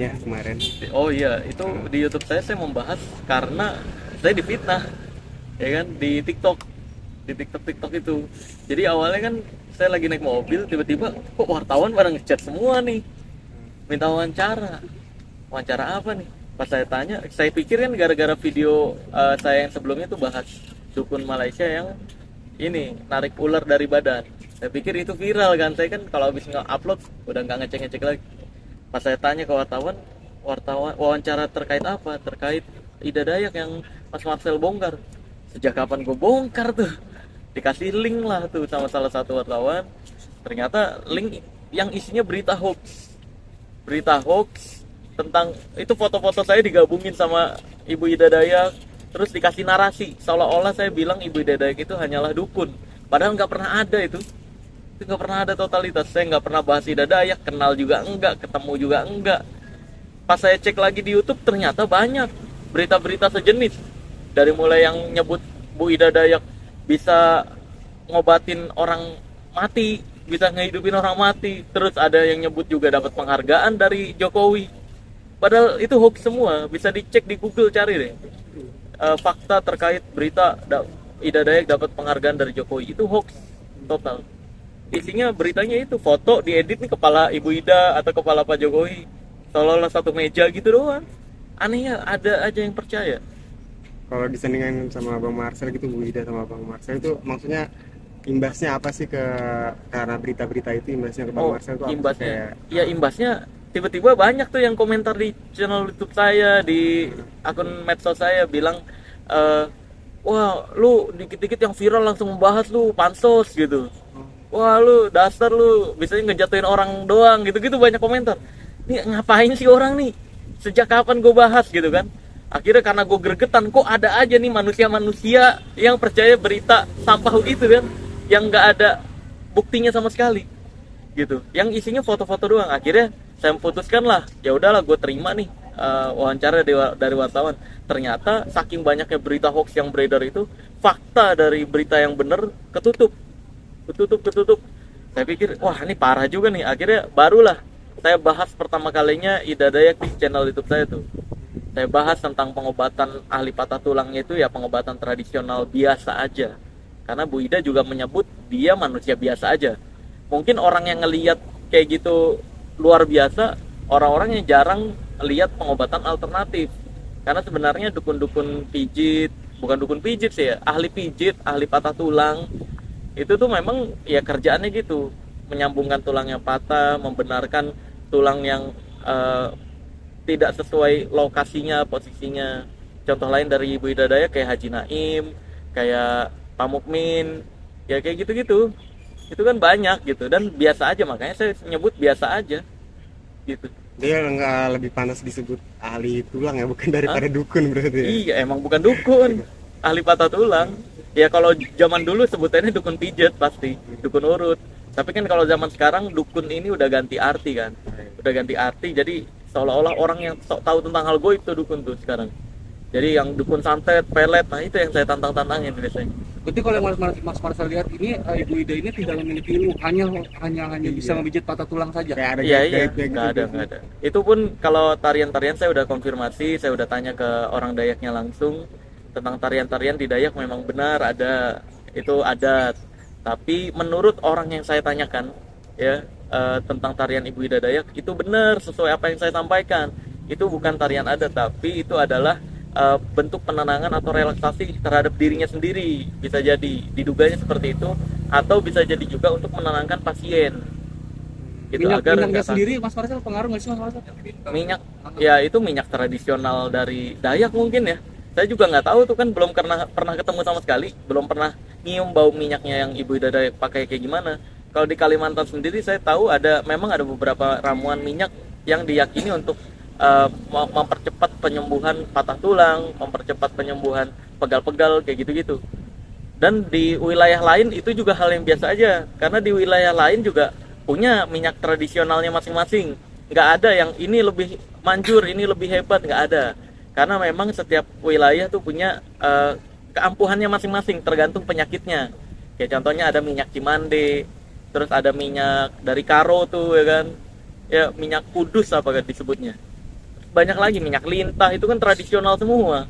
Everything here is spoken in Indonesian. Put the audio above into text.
ya kemarin. Oh iya, itu di YouTube saya membahas karena saya difitnah, ya kan, di TikTok itu. Jadi awalnya kan saya lagi naik mobil, tiba-tiba kok wartawan pada ngechat semua nih, minta wawancara. Wawancara apa nih? Pas saya tanya, saya pikir kan gara-gara video saya yang sebelumnya tuh bahas dukun Malaysia yang ini narik ular dari badan. Saya pikir itu viral kan, saya kan kalau habis nge-upload udah nggak ngecek-ngecek lagi. Pas saya tanya ke wartawan wawancara terkait apa? Terkait Ida Dayak yang Mas Marcel bongkar. Sejak kapan gue bongkar tuh? Dikasih link lah tuh sama salah satu wartawan. Ternyata link yang isinya berita hoax tentang itu, foto-foto saya digabungin sama Ibu Ida Dayak, terus dikasih narasi seolah-olah saya bilang Ibu Ida Dayak itu hanyalah dukun, padahal nggak pernah ada itu nggak pernah ada totalitas. Saya nggak pernah bahas Ida Dayak, kenal juga enggak, ketemu juga enggak. Pas saya cek lagi di YouTube ternyata banyak berita-berita sejenis, dari mulai yang nyebut Bu Ida Dayak bisa ngobatin orang mati, bisa ngehidupin orang mati, terus ada yang nyebut juga dapat penghargaan dari Jokowi. Padahal itu hoax semua, bisa dicek di Google, cari deh. Fakta terkait berita Ida Dayak dapat penghargaan dari Jokowi itu hoax total. Isinya beritanya itu foto diedit nih kepala Ibu Ida atau kepala Pak Jokowi, seolah-olah satu meja gitu doang. Anehnya ada aja yang percaya. Kalau disandingkan sama Bang Marcel gitu, Bu Ida sama Bang Marcel itu maksudnya imbasnya apa sih karena berita-berita itu, imbasnya ke Bang Oh, Marcel itu apa sih imbasnya, kayak ya imbasnya tiba-tiba banyak tuh yang komentar di channel YouTube saya, di akun medsos saya bilang, wah lu dikit-dikit yang viral langsung membahas, lu pansos gitu. Wah lu dasar lu bisanya ngejatuhin orang doang gitu-gitu, banyak komentar. Ini ngapain sih orang nih? Sejak kapan gue bahas gitu kan? Akhirnya karena gue gregetan, kok ada aja nih manusia-manusia yang percaya berita sampah gitu kan, yang nggak ada buktinya sama sekali gitu, yang isinya foto-foto doang. Akhirnya saya memutuskan lah, ya udahlah gue terima nih wawancara dari wartawan. Ternyata saking banyaknya berita hoax yang beredar itu, fakta dari berita yang bener ketutup. Saya pikir wah ini parah juga nih. Akhirnya barulah saya bahas pertama kalinya Ida Dayak di channel YouTube saya tuh. Saya bahas tentang pengobatan ahli patah tulangnya itu ya pengobatan tradisional biasa aja, karena Bu Ida juga menyebut dia manusia biasa aja. Mungkin orang yang ngelihat kayak gitu luar biasa, orang-orang yang jarang lihat pengobatan alternatif. Karena sebenarnya dukun-dukun pijit, bukan dukun pijit sih ya, ahli pijit, ahli patah tulang, itu tuh memang ya kerjaannya gitu, menyambungkan tulang yang patah, membenarkan tulang yang tidak sesuai lokasinya, posisinya. Contoh lain dari Ibu Ida Dayak kayak Haji Naim, kayak Pak Mukmin, ya kayak gitu-gitu. Itu kan banyak gitu dan biasa aja, makanya saya nyebut biasa aja gitu. dia nggak lebih panas disebut ahli tulang ya, bukan Hah? daripada dukun berarti ya? Iya, emang bukan dukun, ahli patah tulang. Ya kalau zaman dulu sebutannya dukun pijat pasti, dukun urut. Tapi kan kalau zaman sekarang dukun ini udah ganti arti kan, udah ganti arti. Jadi seolah-olah orang yang sok tahu tentang hal goib itu dukun tuh sekarang. Jadi yang dukun santet, pelet, nah itu yang saya tantangin biasanya. Berarti kalau yang Mas Marcel lihat ini, Ibu Ida ini tidak memiliki ilmu, hanya bisa memijit patah tulang saja. Kayak ada Iya iya, gaib-gaibnya gitu nggak biasanya. ada. Itu pun kalau tarian-tarian saya udah konfirmasi, saya udah tanya ke orang Dayaknya langsung tentang tarian-tarian di Dayak, memang benar ada, itu adat. Tapi menurut orang yang saya tanyakan, ya tentang tarian Ibu Ida Dayak itu benar sesuai apa yang saya sampaikan. Itu bukan tarian adat, tapi itu adalah bentuk penenangan atau relaksasi terhadap dirinya sendiri. Bisa jadi diduganya seperti itu, atau bisa jadi juga untuk menenangkan pasien gitu, agar Minyaknya nggak sendiri, Mas Marcel, pengaruh nggak sih Mas Marcel? minyak, ya itu minyak tradisional dari Dayak mungkin ya. Saya juga nggak tahu tuh kan, belum pernah ketemu sama sekali, belum pernah nyium bau minyaknya yang Ibu Ida Dayak pakai kayak gimana. Kalau di Kalimantan sendiri saya tahu memang ada beberapa ramuan minyak yang diyakini untuk mempercepat penyembuhan patah tulang, mempercepat penyembuhan pegal-pegal kayak gitu-gitu. Dan di wilayah lain itu juga hal yang biasa aja, karena di wilayah lain juga punya minyak tradisionalnya masing-masing. Nggak ada yang ini lebih manjur, ini lebih hebat, nggak ada. Karena memang setiap wilayah tuh punya keampuhannya masing-masing, tergantung penyakitnya. Kayak contohnya ada minyak Cimande, terus ada minyak dari Karo tuh ya kan, ya minyak kudus apa kan disebutnya. banyak lagi minyak lintah itu kan tradisional semua.